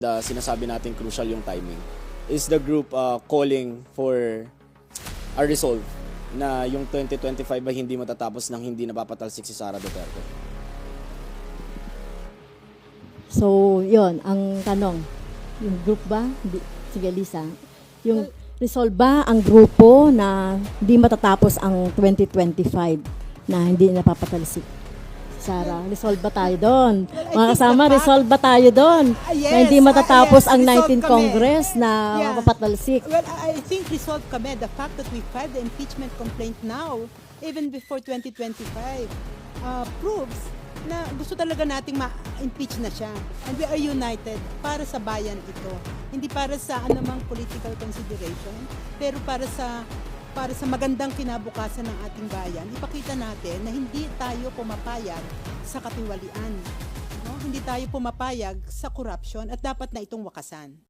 Sinasabi natin crucial yung timing. Is the group calling for a resolve na yung 2025 ay hindi matatapos nang hindi napapatalsik si Sara Duterte? So, yon ang tanong. Yung group ba? Sige, Lisa. Yung resolve ba ang grupo na hindi matatapos ang 2025 na hindi napapatalsik? Sara, resolve ba tayo doon? Mga kasama, resolve ba tayo doon? Na hindi matatapos ang 19th Congress na mapapatalsik? Well, I think resolve kami. The fact that we filed the impeachment complaint now, even before 2025, proves na gusto talaga nating ma-impeach na siya. And we are united para sa bayan ito. Hindi para sa anumang political consideration, pero para sa magandang kinabukasan ng ating bayan. Ipakita natin na hindi tayo pumapayag sa katiwalian. No? Hindi tayo pumapayag sa corruption at dapat na itong wakasan.